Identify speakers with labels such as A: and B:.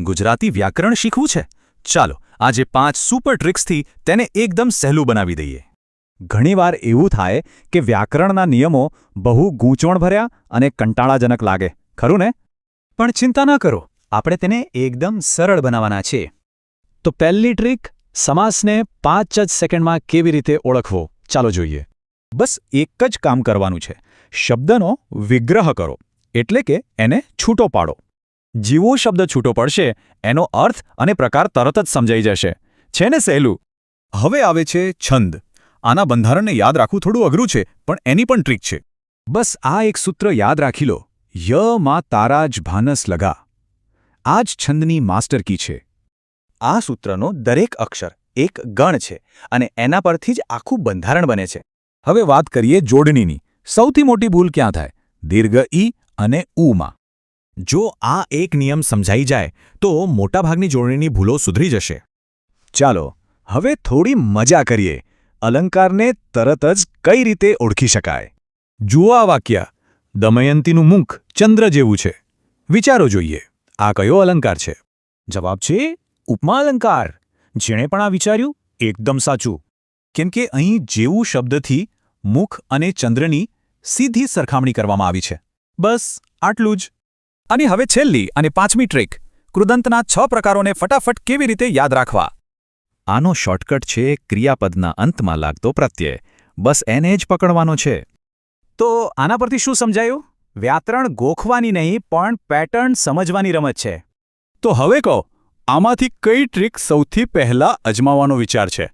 A: ગુજરાતી વ્યાકરણ શીખવું છે? ચાલો આજે 5 સુપર ટ્રિક્સથી તેને એકદમ સહેલું બનાવી દઈએ.
B: ઘણીવાર એવું થાય કે વ્યાકરણના નિયમો બહુ ગૂંચવણભર્યા અને કંટાળાજનક લાગે, ખરું ને?
A: પણ ચિંતા ન કરો, આપણે તેને એકદમ સરળ બનાવવાના છે.
B: તો પહેલી ટ્રીક, સમાસને 5 જ સેકન્ડમાં કેવી રીતે ઓળખવો, ચાલો જોઈએ.
A: બસ એક જ કામ કરવાનું છે. શબ્દનો વિગ્રહ કરો, એટલે કે એને છૂટો પાડો. જેવો શબ્દ છૂટો પડશે એનો અર્થ અને પ્રકાર તરત જ સમજાઈ જશે. છે ને સહેલું? હવે આવે છે છંદ. આના બંધારણને યાદ રાખવું થોડું અઘરું છે, પણ એની પણ ટ્રીક છે. બસ આ એક સૂત્ર યાદ રાખી લો: ય માં તારા જ ભાનસ લગા. આ જ છંદની માસ્ટર કી છે. આ સૂત્રનો દરેક અક્ષર એક ગણ છે અને એના પરથી જ આખું બંધારણ બને છે. હવે વાત કરીએ જોડણીની. સૌથી મોટી ભૂલ ક્યાં થાય? દીર્ઘ ઈ અને ઉમાં. જો આ એક નિયમ સમજાઈ જાય તો મોટાભાગની જોડણીની ભૂલો સુધરી જશે. ચાલો હવે થોડી મજા કરીએ. અલંકારને તરત જ કઈ રીતે ઓળખી શકાય? જુઓ આ વાક્ય: દમયંતીનું મુખ ચંદ્ર જેવું છે. વિચારો જોઈએ, આ કયો અલંકાર છે? જવાબ છે ઉપમા અલંકાર. જેણે પણ આ વિચાર્યું એકદમ સાચું. કેમ કે અહીં જેવું શબ્દથી મુખ અને ચંદ્રની સીધી સરખામણી કરવામાં આવી છે. બસ આટલું જ. અને હવે છેલ્લી અને 5મી ટ્રીક: કૃદંતના 6 પ્રકારોને ફટાફટ કેવી રીતે યાદ રાખવા. આનો શોર્ટકટ છે ક્રિયાપદના અંતમાં લાગતો પ્રત્યય. બસ એને જ પકડવાનો છે. તો આના પરથી શું સમજાયું? વ્યાકરણ ગોખવાની નહીં, પણ પેટર્ન સમજવાની રમત છે. તો હવે કહો, આમાંથી કઈ ટ્રીક સૌથી પહેલા અજમાવવાનો વિચાર છે?